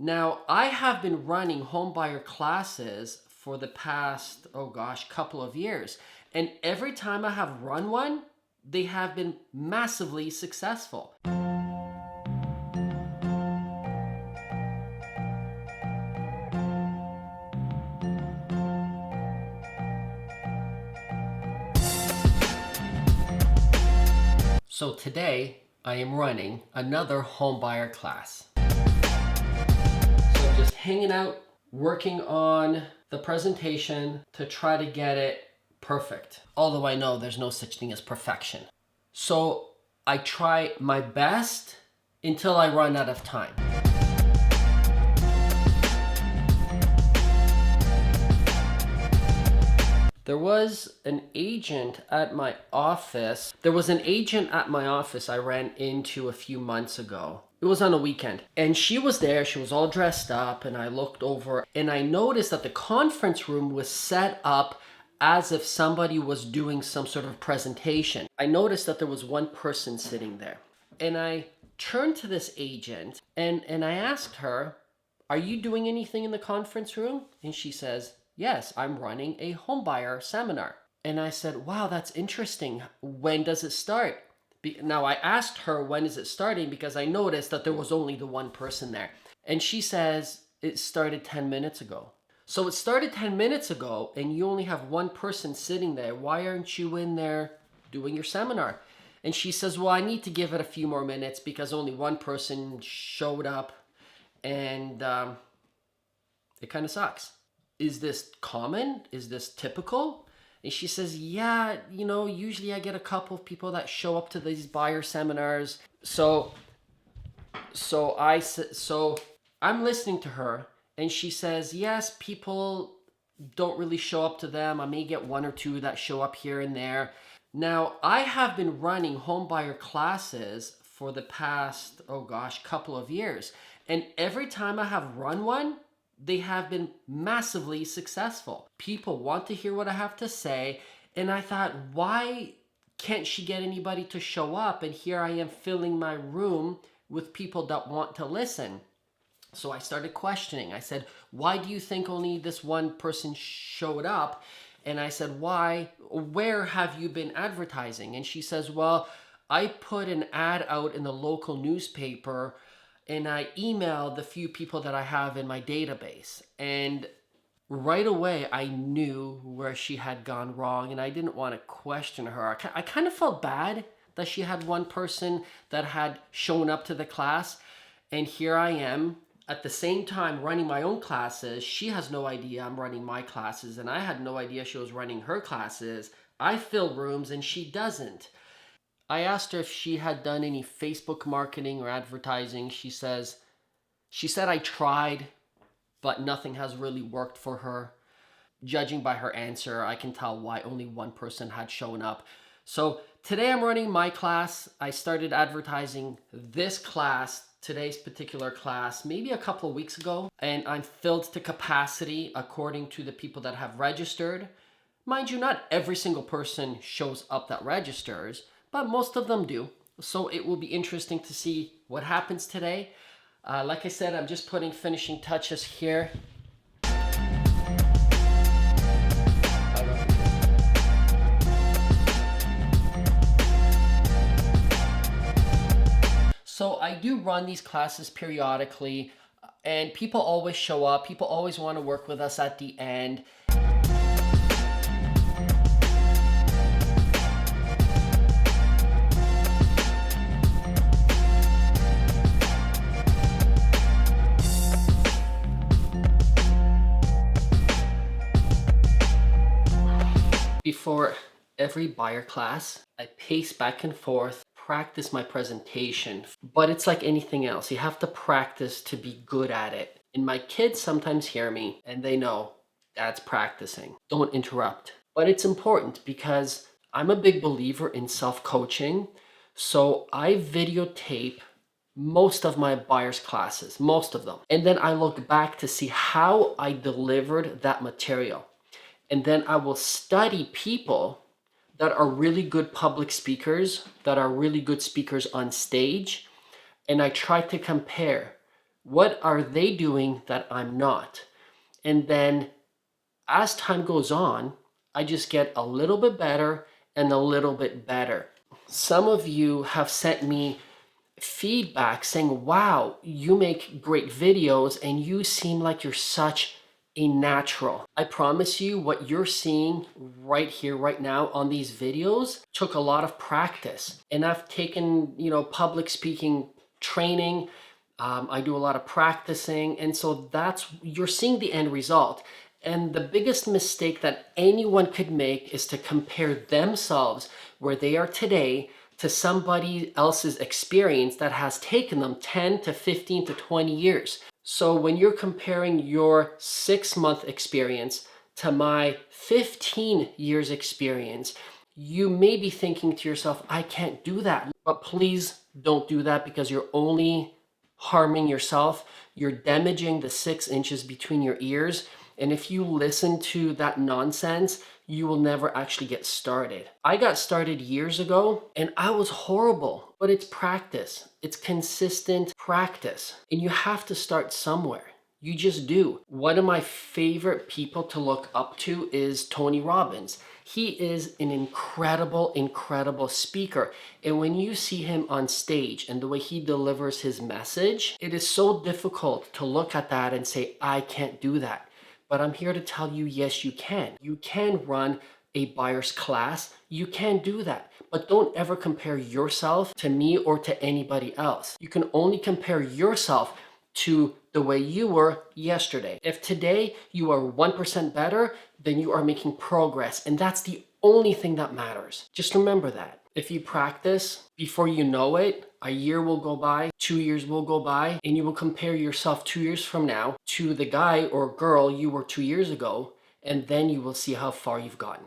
Now, I have been running homebuyer classes for the past, couple of years. And every time I have run one, they have been massively successful. So today, I am running another homebuyer class. So just hanging out, working on the presentation to try to get it perfect. Although I know there's no such thing as perfection. So I try my best until I run out of time. There was an agent at my office. I ran into a few months ago. It was on a weekend. And she was there. She was all dressed up. And I looked over and I noticed that the conference room was set up as if somebody was doing some sort of presentation. I noticed that there was one person sitting there. And I turned to this agent and I asked her, "Are you doing anything in the conference room?" And she says, "Yes, I'm running a homebuyer seminar." And I said, "Wow, that's interesting. When does it start?" Now I asked her when is it starting because I noticed that there was only the one person there. And she says it started 10 minutes ago. So it started 10 minutes ago and you only have one person sitting there. Why aren't you in there doing your seminar? And she says, "Well, I need to give it a few more minutes because only one person showed up and it kind of sucks." Is this common? Is this typical? And she says, "Yeah, usually I get a couple of people that show up to these buyer seminars." So I'm listening to her and she says, "Yes, people don't really show up to them. I may get one or two that show up here and there." Now, I have been running homebuyer classes for the past, couple of years. And every time I have run one, they have been massively successful. People want to hear what I have to say. And I thought, why can't she get anybody to show up? And here I am filling my room with people that want to listen. So I started questioning. I said, "Why do you think only this one person showed up?" And I said, "Why? Where have you been advertising?" And she says, "Well, I put an ad out in the local newspaper and I emailed the few people that I have in my database." And right away, I knew where she had gone wrong and I didn't want to question her. I kind of felt bad that she had one person that had shown up to the class. And here I am at the same time running my own classes. She has no idea I'm running my classes and I had no idea she was running her classes. I fill rooms and she doesn't. I asked her if she had done any Facebook marketing or advertising. She said I tried, but nothing has really worked for her. Judging by her answer, I can tell why only one person had shown up. So today I'm running my class. I started advertising this class, today's particular class, maybe a couple of weeks ago, and I'm filled to capacity according to the people that have registered. Mind you, not every single person shows up that registers, but most of them do. So it will be interesting to see what happens today. Like I said, I'm just putting finishing touches here. So I do run these classes periodically and people always show up. People always want to work with us at the end. Before every buyer class, I pace back and forth, practice my presentation. But it's like anything else. You have to practice to be good at it. And my kids sometimes hear me and they know Dad's practicing. Don't interrupt. But it's important because I'm a big believer in self-coaching. So I videotape most of my buyers classes, most of them. And then I look back to see how I delivered that material. And then I will study people that are really good public speakers, that are really good speakers on stage. And I try to compare What are they doing that I'm not? And then as time goes on, I just get a little bit better and a little bit better. Some of you have sent me feedback saying, wow, you make great videos and you seem like you're such a natural. I promise you what you're seeing right here, right now on these videos took a lot of practice. And I've taken, public speaking training. I do a lot of practicing. And so you're seeing the end result. And the biggest mistake that anyone could make is to compare themselves where they are today to somebody else's experience that has taken them 10 to 15 to 20 years. So when you're comparing your 6-month experience to my 15 years experience, you may be thinking to yourself, I can't do that. But please don't do that, because you're only harming yourself. You're damaging the 6 inches between your ears. And if you listen to that nonsense, you will never actually get started. I got started years ago and I was horrible, but it's practice. It's consistent practice. And you have to start somewhere. You just do. One of my favorite people to look up to is Tony Robbins. He is an incredible, incredible speaker. And when you see him on stage and the way he delivers his message, it is so difficult to look at that and say, I can't do that. But I'm here to tell you, yes, you can. You can run a buyer's class. You can do that. But don't ever compare yourself to me or to anybody else. You can only compare yourself to the way you were yesterday. If today you are 1% better, then you are making progress. And that's the only thing that matters. Just remember that. If you practice, before you know it, a year will go by, 2 years will go by, and you will compare yourself 2 years from now to the guy or girl you were 2 years ago, and then you will see how far you've gotten.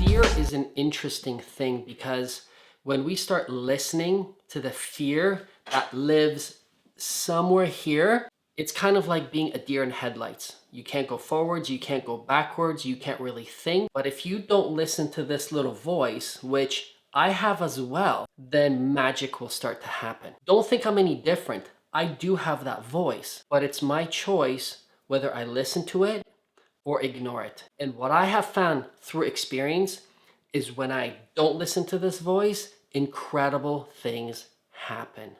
Fear is an interesting thing, because when we start listening to the fear that lives somewhere here, it's kind of like being a deer in headlights. You can't go forwards, you can't go backwards, you can't really think. But if you don't listen to this little voice, which I have as well, then magic will start to happen. Don't think I'm any different. I do have that voice, but it's my choice whether I listen to it or ignore it. And what I have found through experience is when I don't listen to this voice, incredible things happen.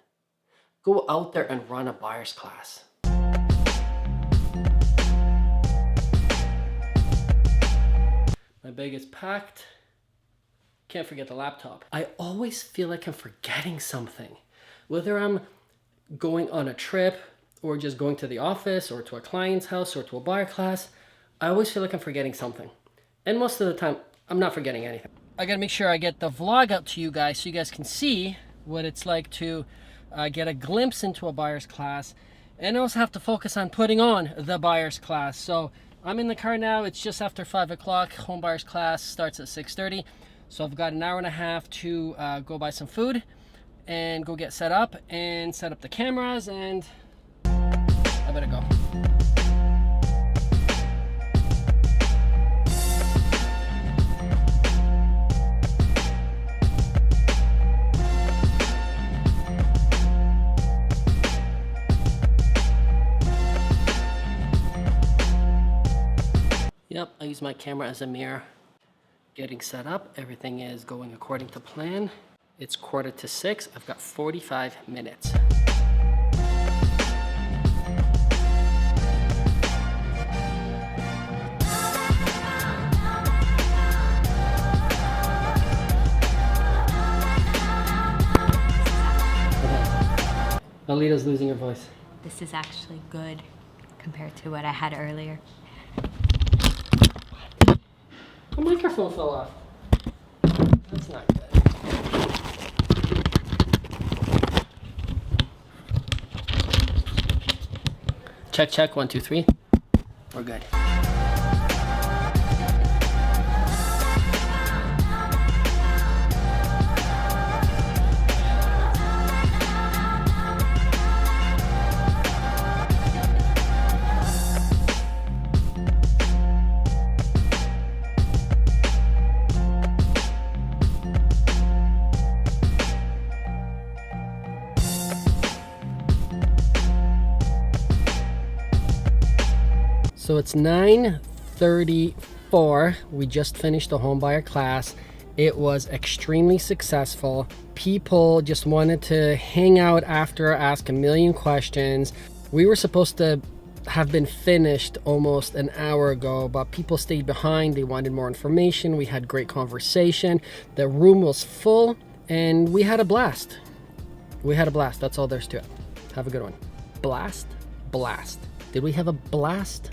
Go out there and run a buyer's class. My bag is packed. Can't forget the laptop. I always feel like I'm forgetting something. Whether I'm going on a trip or just going to the office or to a client's house or to a buyer class, I always feel like I'm forgetting something. And most of the time, I'm not forgetting anything. I gotta make sure I get the vlog out to you guys so you guys can see what it's like to get a glimpse into a buyer's class. And I also have to focus on putting on the buyer's class. So I'm in the car now. It's just after 5 o'clock. Home buyer's class starts at 6:30. So I've got an hour and a half to go buy some food and go get set up and set up the cameras, and I better go. Yep, I use my camera as a mirror. Getting set up, everything is going according to plan. It's 5:45. I've got 45 minutes. Alita's losing her voice. This is actually good compared to what I had earlier. The microphone fell off. That's not good. Check, check, 1, 2, 3. We're good. So it's 9:34. We just finished the homebuyer class. It was extremely successful. People just wanted to hang out after, ask a million questions. We were supposed to have been finished almost an hour ago, but people stayed behind. They wanted more information. We had great conversation. The room was full and we had a blast. We had a blast. That's all there's to it. Have a good one. Blast? Blast. Did we have a blast?